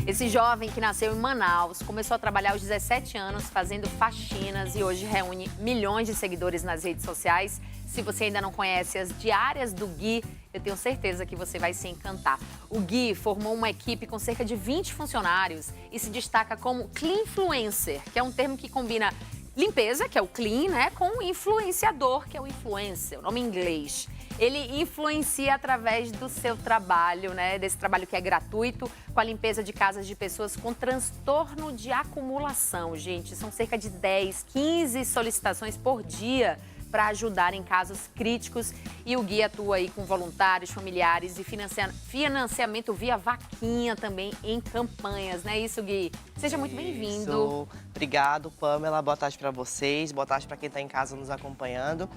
Esse jovem que nasceu em Manaus começou a trabalhar aos 17 anos fazendo faxinas e hoje reúne milhões de seguidores nas redes sociais. Se você ainda não conhece as diárias do Gui, eu tenho certeza que você vai se encantar. O Gui formou uma equipe com cerca de 20 funcionários e se destaca como Cleanfluencer, que é um termo que combina limpeza, que é o clean, né, com influenciador, que é o influencer, o nome em inglês. Ele influencia através do seu trabalho, né, desse trabalho que é gratuito, com a limpeza de casas de pessoas com transtorno de acumulação. Gente, são cerca de 10, 15 solicitações por dia para ajudar em casos críticos. E o Gui atua aí com voluntários, familiares e financiamento via vaquinha também em campanhas, não é isso, Gui? Seja muito bem-vindo. Obrigado, Pamela. Boa tarde para vocês, boa tarde para quem está em casa nos acompanhando.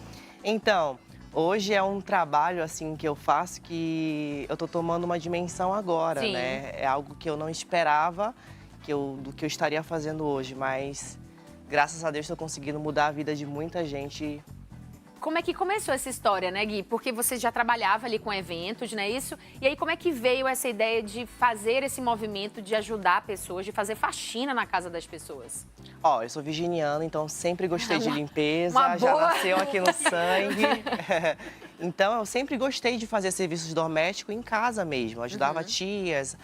Então, hoje é um trabalho assim que eu faço que eu tô tomando uma dimensão agora, Sim. né? É algo que eu não esperava do que eu estaria fazendo hoje, mas graças a Deus estou conseguindo mudar a vida de muita gente. Como é que começou essa história, né, Gui? Porque você já trabalhava ali com eventos, não é isso? E aí, como é que veio essa ideia de fazer esse movimento, de ajudar pessoas, de fazer faxina na casa das pessoas? Ó, eu sou virginiana, então sempre gostei de limpeza, uma já boa. nasceu aqui no sangue. Então, eu sempre gostei de fazer serviços domésticos em casa mesmo. Ajudava tias.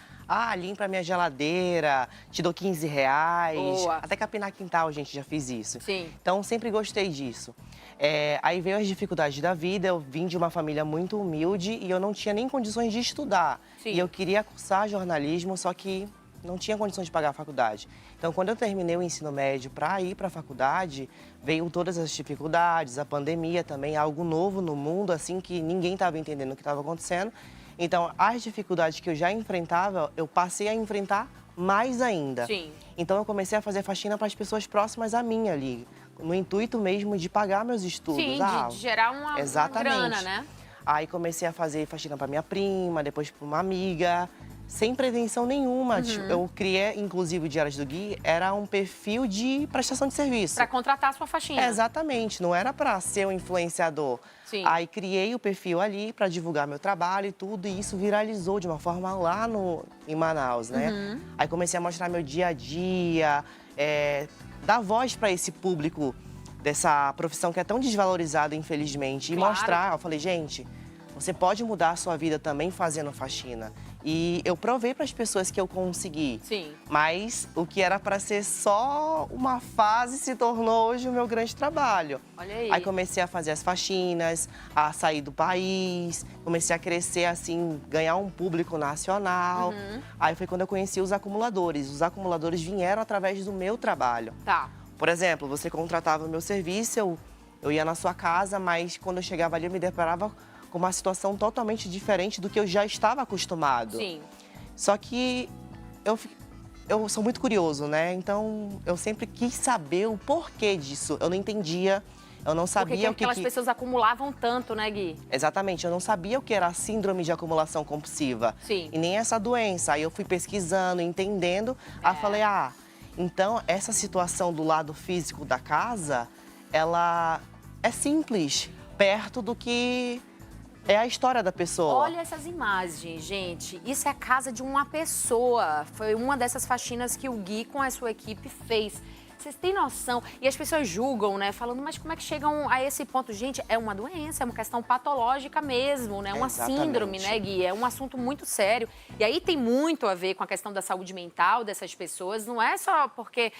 Limpa a minha geladeira, te dou 15 reais. Boa. Até capinar quintal, gente, já fiz isso. Sim. Então, sempre gostei disso. Aí veio as dificuldades da vida, eu vim de uma família muito humilde e eu não tinha nem condições de estudar. Sim. E eu queria cursar jornalismo, só que não tinha condições de pagar a faculdade. Então, quando eu terminei o ensino médio para ir para a faculdade, veio todas as dificuldades, a pandemia também, algo novo no mundo, assim, que ninguém estava entendendo o que estava acontecendo. Então, as dificuldades que eu já enfrentava, eu passei a enfrentar mais ainda. Sim. Então, eu comecei a fazer faxina para as pessoas próximas a mim ali, no intuito mesmo de pagar meus estudos. Sim, de gerar uma grana, né? Aí comecei a fazer faxina para minha prima, depois para uma amiga, sem pretensão nenhuma. Eu criei, inclusive, o Diários do Gui, era um perfil de prestação de serviço. Para contratar a sua faxina. Exatamente, não era para ser um influenciador. Sim. Aí criei o perfil ali para divulgar meu trabalho e tudo, e isso viralizou de uma forma lá em Manaus, né? Aí comecei a mostrar meu dia a dia, dar voz para esse público dessa profissão que é tão desvalorizada, infelizmente. E Claro. mostrar, eu falei, gente, você pode mudar a sua vida também fazendo faxina. E eu provei para as pessoas que eu consegui. Sim. Mas o que era para ser só uma fase se tornou hoje o meu grande trabalho. Olha aí. Aí comecei a fazer as faxinas, a sair do país, comecei a crescer assim, ganhar um público nacional. Aí foi quando eu conheci os acumuladores. Os acumuladores vieram através do meu trabalho. Tá. Por exemplo, você contratava o meu serviço, eu ia na sua casa, mas quando eu chegava ali eu me deparava com uma situação totalmente diferente do que eu já estava acostumado. Sim. Só que eu sou muito curioso, né? Então, eu sempre quis saber o porquê disso. Eu não entendia, eu não sabia Porque aquelas pessoas acumulavam tanto, né, Gui? Exatamente, eu não sabia o que era a síndrome de acumulação compulsiva. Sim. E nem essa doença. Aí eu fui pesquisando, entendendo. Aí eu falei, então essa situação do lado físico da casa, ela é simples, perto do que é a história da pessoa. Olha essas imagens, gente. Isso é a casa de uma pessoa. Foi uma dessas faxinas que o Gui com a sua equipe fez. Vocês têm noção? E as pessoas julgam, né? Falando, mas como é que chegam a esse ponto? Gente, é uma doença, é uma questão patológica mesmo, né? Uma síndrome, né, Gui? É um assunto muito sério. E aí tem muito a ver com a questão da saúde mental dessas pessoas. Não é só porque,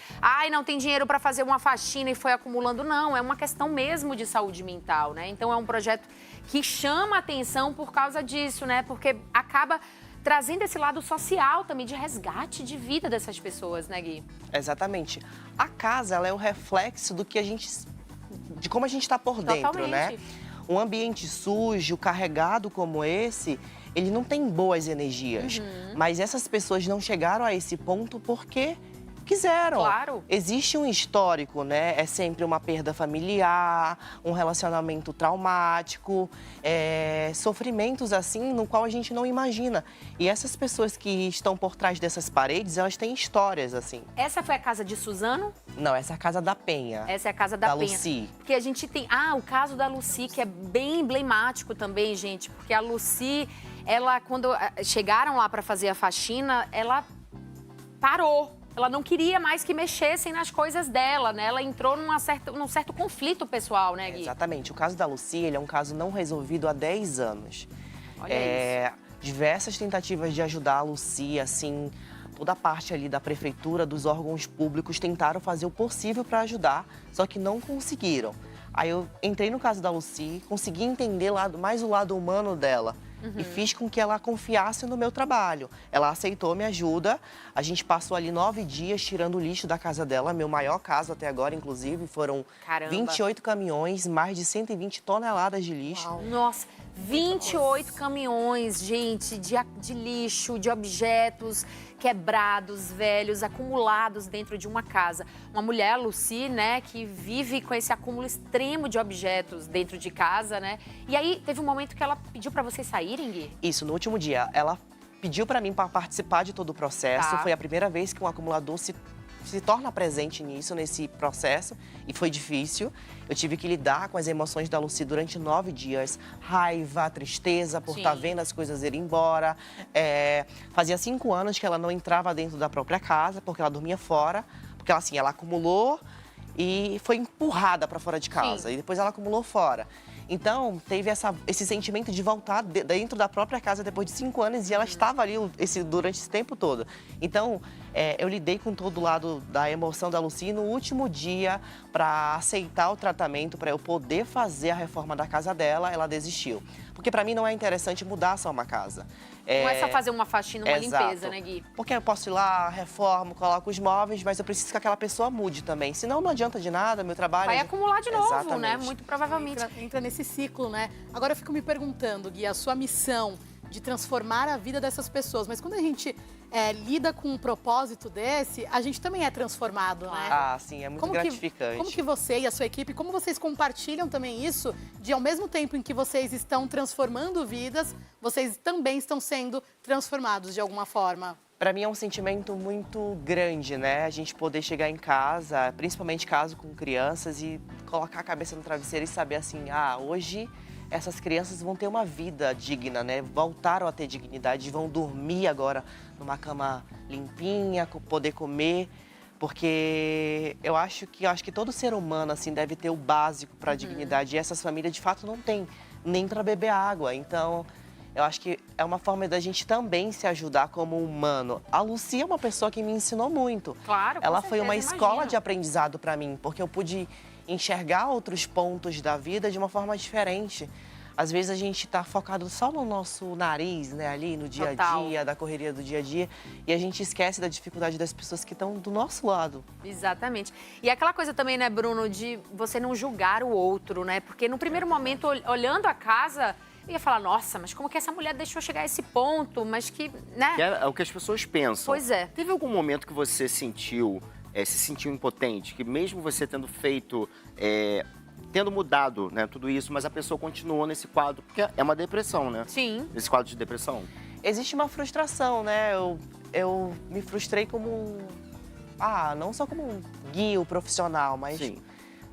não tem dinheiro para fazer uma faxina e foi acumulando. Não, é uma questão mesmo de saúde mental, né? Então é um projeto que chama atenção por causa disso, né? Porque acaba trazendo esse lado social também, de resgate de vida dessas pessoas, né, Gui? Exatamente. A casa, ela é o reflexo de como a gente está por dentro, né? Um ambiente sujo, carregado como esse, ele não tem boas energias. Mas essas pessoas não chegaram a esse ponto porque quiseram. Claro. Existe um histórico, né? É sempre uma perda familiar, um relacionamento traumático, sofrimentos assim, no qual a gente não imagina. E essas pessoas que estão por trás dessas paredes, elas têm histórias, assim. Essa foi a casa de Suzano? Não, essa é a casa da Penha. Essa é a casa da Penha. Lucy. Porque a gente tem... o caso da Lucy, que é bem emblemático também, gente. Porque a Lucy, ela, quando chegaram lá para fazer a faxina, ela parou. Ela não queria mais que mexessem nas coisas dela, né? Ela entrou num certo conflito pessoal, né, Gui? Exatamente. O caso da Lucy, ele é um caso não resolvido há 10 anos. Olha isso. Diversas tentativas de ajudar a Lucy, assim, toda a parte ali da prefeitura, dos órgãos públicos tentaram fazer o possível para ajudar, só que não conseguiram. Aí eu entrei no caso da Lucy, consegui entender mais o lado humano dela. E fiz com que ela confiasse no meu trabalho. Ela aceitou minha ajuda. A gente passou ali 9 dias tirando o lixo da casa dela. Meu maior caso até agora, inclusive, foram 28 caminhões, mais de 120 toneladas de lixo. Uau. Nossa, 28 caminhões, gente, de lixo, de objetos quebrados, velhos, acumulados dentro de uma casa. Uma mulher, a Lucy, né, que vive com esse acúmulo extremo de objetos dentro de casa, né? E aí, teve um momento que ela pediu pra vocês saírem, Gui? Isso, no último dia. Ela pediu para mim para participar de todo o processo. Tá. Foi a primeira vez que um acumulador se torna presente nesse processo. E foi difícil. Eu tive que lidar com as emoções da Lucy durante 9 dias. Raiva, tristeza por estar vendo as coisas irem embora. Fazia 5 anos que ela não entrava dentro da própria casa, porque ela dormia fora. Porque assim, ela acumulou e foi empurrada para fora de casa. Sim. E depois ela acumulou fora. Então, teve esse sentimento de voltar dentro da própria casa depois de 5 anos e ela estava ali durante esse tempo todo. Então, eu lidei com todo o lado da emoção da Lucy no último dia para aceitar o tratamento, para eu poder fazer a reforma da casa dela, ela desistiu. Porque para mim não é interessante mudar só uma casa. Não é só fazer uma faxina, uma limpeza, né, Gui? Porque eu posso ir lá, reformo, coloco os móveis, mas eu preciso que aquela pessoa mude também. Senão não adianta de nada, meu trabalho... Vai acumular de novo, Exatamente. né? Muito provavelmente. Entra nesse ciclo, né? Agora eu fico me perguntando, Gui, a sua missão de transformar a vida dessas pessoas. Mas quando a gente lida com um propósito desse, a gente também é transformado, né? Ah, sim, é muito gratificante. Como que você e a sua equipe, como vocês compartilham também isso, de ao mesmo tempo em que vocês estão transformando vidas, vocês também estão sendo transformados de alguma forma? Para mim é um sentimento muito grande, né? A gente poder chegar em casa, principalmente caso com crianças, e colocar a cabeça no travesseiro e saber assim, hoje essas crianças vão ter uma vida digna, né? Voltaram a ter dignidade, vão dormir agora numa cama limpinha, poder comer, porque eu acho que todo ser humano assim deve ter o básico para a dignidade. E essas famílias de fato não têm nem para beber água. Então, eu acho que é uma forma da gente também se ajudar como humano. A Lucy é uma pessoa que me ensinou muito. Claro, com Ela certeza, foi uma escola imagino. de aprendizado para mim, porque eu pude enxergar outros pontos da vida de uma forma diferente. Às vezes a gente está focado só no nosso nariz, né, ali no dia a dia, da correria do dia a dia, e a gente esquece da dificuldade das pessoas que estão do nosso lado. Exatamente. E aquela coisa também, né, Bruno, de você não julgar o outro, né? Porque no primeiro momento, olhando a casa, eu ia falar, nossa, mas como que essa mulher deixou chegar a esse ponto? Mas que, né? É o que as pessoas pensam. Pois é. Teve algum momento que você se sentiu impotente? Que mesmo você tendo feito, tendo mudado, né, tudo isso, mas a pessoa continuou nesse quadro, porque é uma depressão, né? Sim. Nesse quadro de depressão. Existe uma frustração, né? Eu me frustrei como não só como um guia profissional, mas Sim.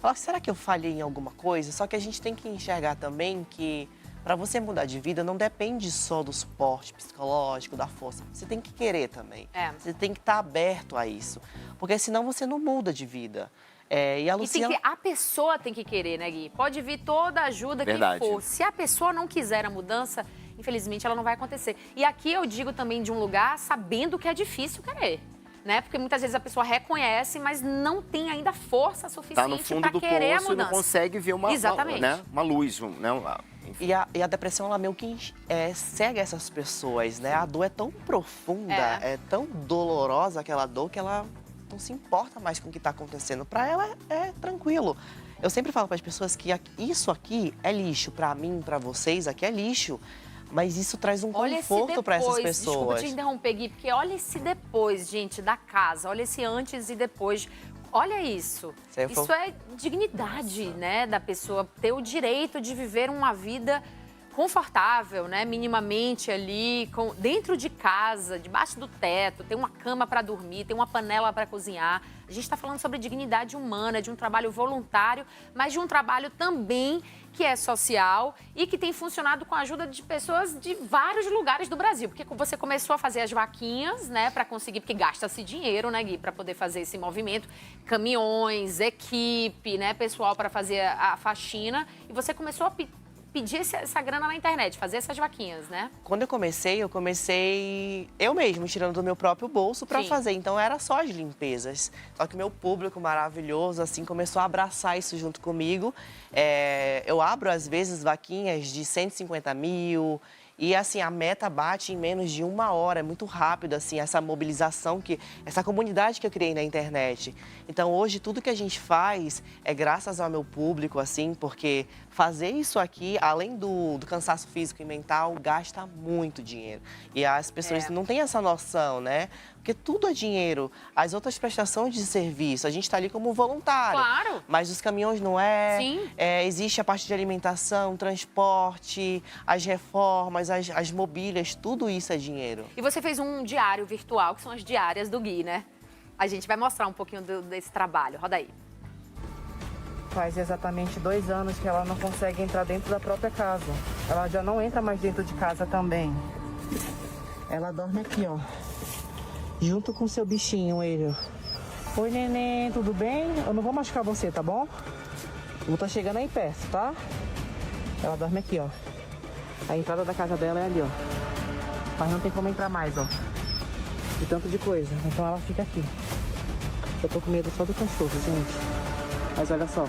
falar, será que eu falhei em alguma coisa? Só que a gente tem que enxergar também que para você mudar de vida não depende só do suporte psicológico, da força. Você tem que querer também. Você tem que estar aberto a isso, porque senão você não muda de vida. E a Lucy, a pessoa tem que querer, né, Gui? Pode vir toda a ajuda Verdade. que for. Se a pessoa não quiser a mudança, infelizmente ela não vai acontecer. E aqui eu digo também de um lugar sabendo que é difícil querer. Né? Porque muitas vezes a pessoa reconhece, mas não tem ainda força suficiente Tá no fundo para do querer a poço e mudança. não consegue ver uma luz, né? E a depressão, ela meio que cega essas pessoas, né? A dor é tão profunda, é tão dolorosa aquela dor que ela não se importa mais com o que está acontecendo. Para ela é tranquilo. Eu sempre falo para as pessoas que isso aqui é lixo. Para mim, para vocês, aqui é lixo. Mas isso traz um conforto para essas pessoas. Desculpa te interromper, Gui, porque olha esse depois, gente, da casa. Olha esse antes e depois. Olha isso. Isso é dignidade, né, da pessoa ter o direito de viver uma vida confortável, né? Minimamente ali, dentro de casa, debaixo do teto, tem uma cama para dormir, tem uma panela para cozinhar. A gente está falando sobre dignidade humana, de um trabalho voluntário, mas de um trabalho também que é social e que tem funcionado com a ajuda de pessoas de vários lugares do Brasil. Porque você começou a fazer as vaquinhas, né, para conseguir, porque gasta-se dinheiro, né, Gui, para poder fazer esse movimento, caminhões, equipe, né, pessoal para fazer a faxina, e você começou a pedir essa grana na internet, fazer essas vaquinhas, né? Quando eu comecei eu mesmo, tirando do meu próprio bolso para fazer. Então, era só as limpezas. Só que o meu público maravilhoso, assim, começou a abraçar isso junto comigo. Eu abro, às vezes, vaquinhas de 150 mil... E, assim, a meta bate em menos de 1 hora. É muito rápido, assim, essa mobilização, essa comunidade que eu criei na internet. Então, hoje, tudo que a gente faz é graças ao meu público, assim, porque fazer isso aqui, além do cansaço físico e mental, gasta muito dinheiro. E as pessoas não têm essa noção, né? Porque tudo é dinheiro. As outras prestações de serviço, a gente está ali como voluntário. Claro. Mas os caminhões não é. Sim. Existe a parte de alimentação, transporte, as reformas, as mobílias, tudo isso é dinheiro. E você fez um diário virtual, que são as diárias do Gui, né? A gente vai mostrar um pouquinho desse trabalho. Roda aí. Faz exatamente 2 anos que ela não consegue entrar dentro da própria casa. Ela já não entra mais dentro de casa também. Ela dorme aqui, ó. Junto com seu bichinho, ele. Oi, neném, tudo bem? Eu não vou machucar você, tá bom? Eu tô chegando aí perto, tá? Ela dorme aqui, ó. A entrada da casa dela é ali, ó. Mas não tem como entrar mais, ó. De tanto de coisa. Então ela fica aqui. Eu tô com medo só do cachorro, gente. Mas olha só.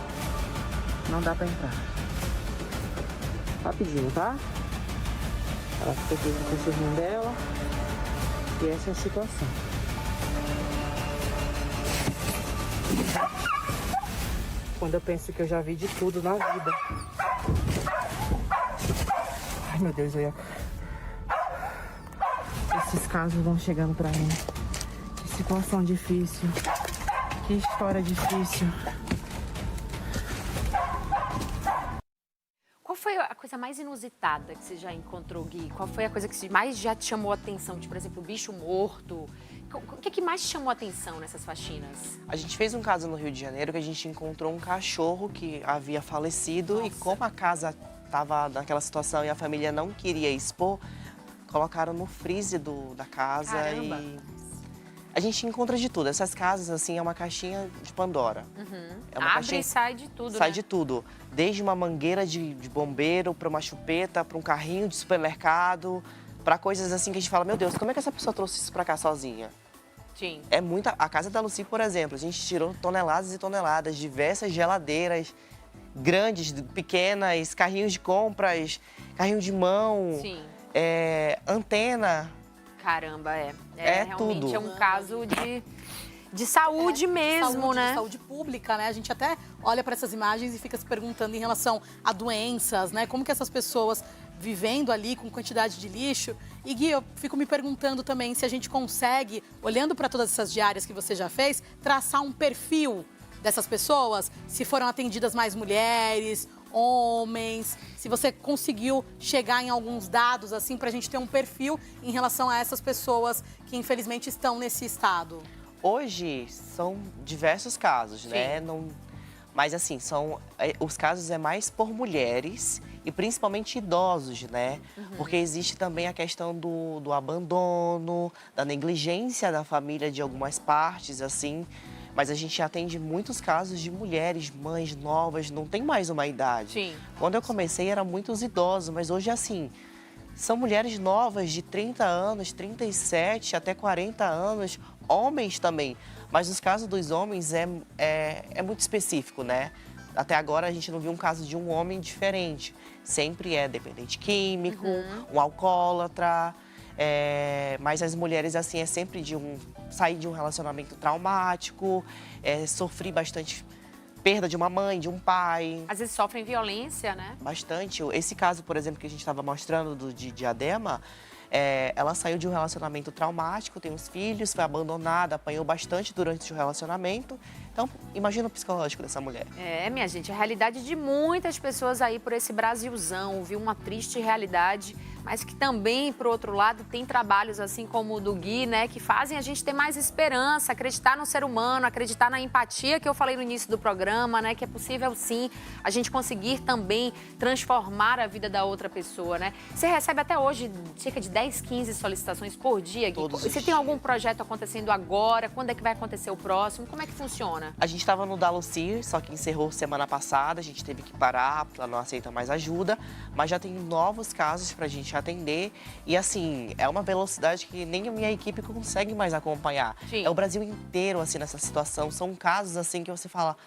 Não dá pra entrar. Rapidinho, tá? Ela fica aqui com o cachorrinho dela. E essa é a situação. Quando eu penso que eu já vi de tudo na vida. Ai, meu Deus, esses casos vão chegando pra mim. Que situação difícil. Que história difícil. Qual foi a coisa mais inusitada que você já encontrou, Gui? Qual foi a coisa que mais já te chamou a atenção? Tipo, por exemplo, bicho morto. O que mais te chamou a atenção nessas faxinas? A gente fez um caso no Rio de Janeiro que a gente encontrou um cachorro que havia falecido. Nossa. E como a casa estava naquela situação e a família não queria expor, colocaram no freezer da casa. Caramba. E a gente encontra de tudo. Essas casas, assim, é uma caixinha de Pandora. Uhum. É uma Abre caixinha... e sai de tudo, Sai né? de tudo. Desde uma mangueira de bombeiro, para uma chupeta, para um carrinho de supermercado, para coisas assim que a gente fala, meu Deus, como é que essa pessoa trouxe isso para cá sozinha? Sim. É muita... A casa da Lucy, por exemplo, a gente tirou toneladas e toneladas, diversas geladeiras, grandes, pequenas, carrinhos de compras, carrinho de mão, Sim. Antena. Caramba, realmente tudo. É um caso de saúde mesmo, saúde, né? De saúde pública, né? A gente até olha para essas imagens e fica se perguntando em relação a doenças, né? Como que essas pessoas vivendo ali com quantidade de lixo. E Gui, eu fico me perguntando também se a gente consegue, olhando para todas essas diárias que você já fez, traçar um perfil dessas pessoas, se foram atendidas mais mulheres, homens, se você conseguiu chegar em alguns dados, assim, para a gente ter um perfil em relação a essas pessoas que, infelizmente, estão nesse estado. Hoje, são diversos casos, né? Mas, assim, os casos é mais por mulheres e principalmente idosos, né? Porque existe também a questão do abandono, da negligência da família de algumas partes, assim. Mas a gente atende muitos casos de mulheres, mães novas, não tem mais uma idade. Sim. Quando eu comecei, eram muitos idosos, mas hoje, assim, são mulheres novas de 30 anos, 37, até 40 anos, homens também. Mas os casos dos homens é muito específico, né? Até agora a gente não viu um caso de um homem diferente. Sempre é dependente químico, um alcoólatra. Mas as mulheres, assim, é sempre sair de um relacionamento traumático, sofrer bastante perda de uma mãe, de um pai. Às vezes sofrem violência, né? Bastante. Esse caso, por exemplo, que a gente estava mostrando de Diadema, Ela saiu de um relacionamento traumático, tem uns filhos, foi abandonada, apanhou bastante durante o relacionamento. Então, imagina o psicológico dessa mulher. Minha gente, a realidade de muitas pessoas aí por esse Brasilzão, viu? Uma triste realidade, mas que também, por outro lado, tem trabalhos assim como o do Gui, né? Que fazem a gente ter mais esperança, acreditar no ser humano, acreditar na empatia que eu falei no início do programa, né? Que é possível, sim, a gente conseguir também transformar a vida da outra pessoa, né? Você recebe até hoje cerca de 10, 15 solicitações por dia, Gui? Todos os Você tem algum projeto acontecendo agora? Quando é que vai acontecer o próximo? Como é que funciona? A gente estava no Daluci, só que encerrou semana passada, a gente teve que parar, ela não aceita mais ajuda, mas já tem novos casos para a gente atender. E assim, é uma velocidade que nem a minha equipe consegue mais acompanhar. Sim. É o Brasil inteiro, assim, nessa situação. São casos, assim, que você fala,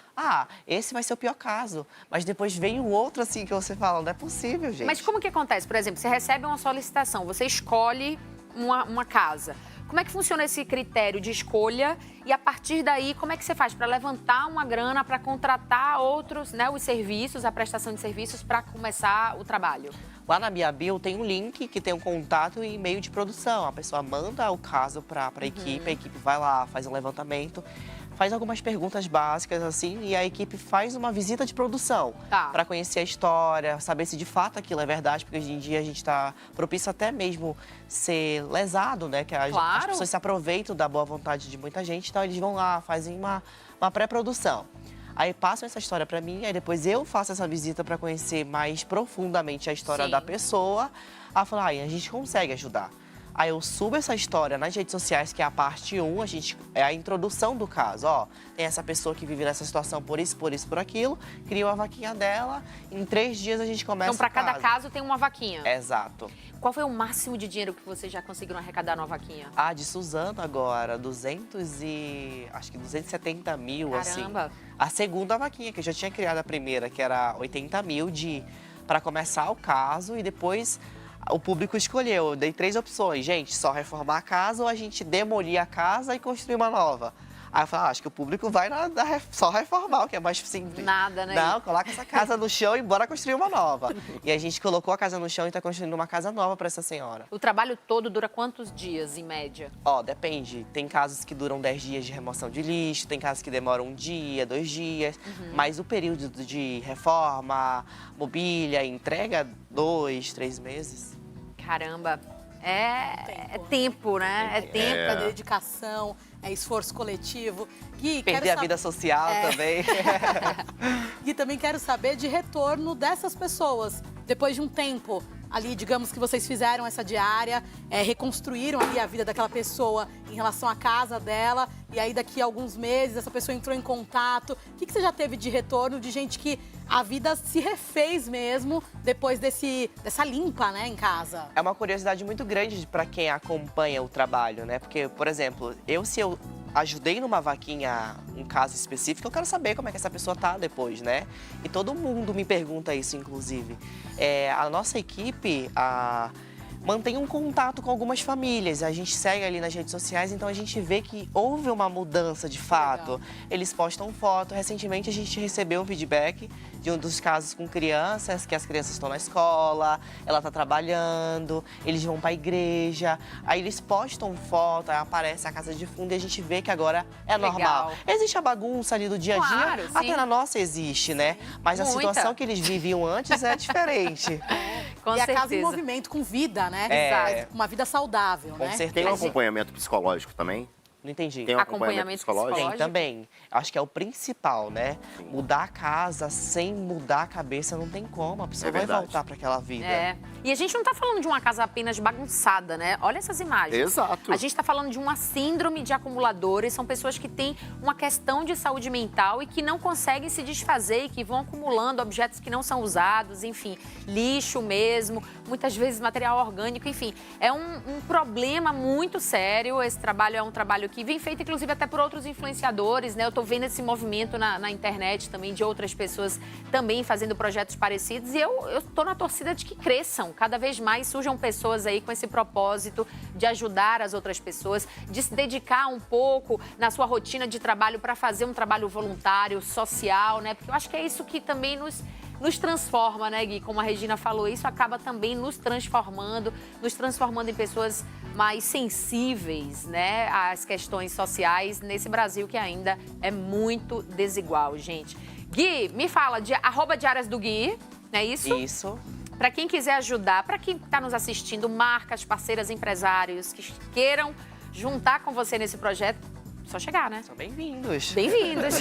esse vai ser o pior caso. Mas depois vem o outro, assim, que você fala, não é possível, gente. Mas como que acontece? Por exemplo, você recebe uma solicitação, você escolhe uma casa. Como é que funciona esse critério de escolha e a partir daí, como é que você faz para levantar uma grana para contratar outros, né, os serviços, a prestação de serviços para começar o trabalho? Lá na Minha Bio tem um link que tem um contato e e-mail de produção. A pessoa manda o caso para a equipe vai lá, faz um levantamento, faz algumas perguntas básicas, assim, e a equipe faz uma visita de produção para conhecer a história, saber se de fato aquilo é verdade, porque hoje em dia a gente está propício até mesmo ser lesado, né? Que as pessoas se aproveitam da boa vontade de muita gente, então eles vão lá, fazem uma pré-produção. Aí passam essa história para mim, aí depois eu faço essa visita para conhecer mais profundamente a história da pessoa. Aí eu falo, a gente consegue ajudar. Aí eu subo essa história nas redes sociais, que é a parte 1, é a introdução do caso. Tem essa pessoa que vive nessa situação por isso, por aquilo, cria uma vaquinha dela, em 3 dias a gente começa Então, para cada caso tem uma vaquinha? Exato. Qual foi o máximo de dinheiro que vocês já conseguiram arrecadar numa vaquinha? De Suzano agora, 270 mil, Caramba. assim. A segunda vaquinha, que eu já tinha criado a primeira, que era 80 mil para começar o caso e depois o público escolheu. Eu dei 3 opções. Gente, só reformar a casa ou a gente demolir a casa e construir uma nova? Aí eu falei, acho que o público vai só reformar, o que é mais simples. Nada, né? Não, coloca essa casa no chão e bora construir uma nova. E a gente colocou a casa no chão e está construindo uma casa nova para essa senhora. O trabalho todo dura quantos dias, em média? Depende. Tem casos que duram 10 dias de remoção de lixo, tem casos que demoram 1 dia, 2 dias. Mas o período de reforma, mobília, entrega, 2, 3 meses. Caramba, é tempo, né? É tempo. É dedicação, é esforço coletivo. Gui, Perder a vida social também. Gui, também quero saber de retorno dessas pessoas. Depois de um tempo ali, digamos que vocês fizeram essa diária, reconstruíram ali a vida daquela pessoa em relação à casa dela, e aí daqui a alguns meses essa pessoa entrou em contato. O que você já teve de retorno de gente que a vida se refez mesmo depois dessa limpa, né, em casa? É uma curiosidade muito grande para quem acompanha o trabalho, né? Porque, por exemplo, se eu ajudei numa vaquinha, um caso específico, eu quero saber como é que essa pessoa tá depois, né? E todo mundo me pergunta isso, inclusive. A nossa equipe mantém um contato com algumas famílias. A gente segue ali nas redes sociais, então a gente vê que houve uma mudança de fato. Legal. Eles postam foto. Recentemente a gente recebeu um feedback de um dos casos com crianças, que as crianças estão na escola, ela está trabalhando, eles vão para a igreja, aí eles postam foto, aí aparece a casa de fundo e a gente vê que agora é normal. Existe a bagunça ali do dia a dia, até na nossa existe, né? Mas a situação que eles viviam antes é diferente. Com certeza. A casa em movimento, com vida, né? Uma vida saudável, com né? certeza. Tem um acompanhamento psicológico também? Não entendi. Tem um acompanhamento psicológico? Tem também. Acho que é o principal, né? Sim. Mudar a casa sem mudar a cabeça não tem como. A pessoa vai voltar para aquela vida. E a gente não tá falando de uma casa apenas bagunçada, né? Olha essas imagens. Exato. A gente tá falando de uma síndrome de acumuladores. São pessoas que têm uma questão de saúde mental e que não conseguem se desfazer e que vão acumulando objetos que não são usados, enfim, lixo mesmo, muitas vezes material orgânico, enfim. É um problema muito sério. Esse trabalho é um trabalho que vem feito, inclusive, até por outros influenciadores, né? Eu tô vendo esse movimento na internet também, de outras pessoas também fazendo projetos parecidos. E eu tô na torcida de que cresçam. Cada vez mais surjam pessoas aí com esse propósito de ajudar as outras pessoas, de se dedicar um pouco na sua rotina de trabalho para fazer um trabalho voluntário, social, né? Porque eu acho que é isso que também nos transforma, né, Gui? Como a Regina falou, isso acaba também nos transformando em pessoas mais sensíveis, né, às questões sociais nesse Brasil que ainda é muito desigual, gente. Gui, me fala, @diárias do Gui, não é isso? Isso. Para quem quiser ajudar, para quem está nos assistindo, marcas, parceiras, empresários que queiram juntar com você nesse projeto, só chegar, né? São bem-vindos. Bem-vindos.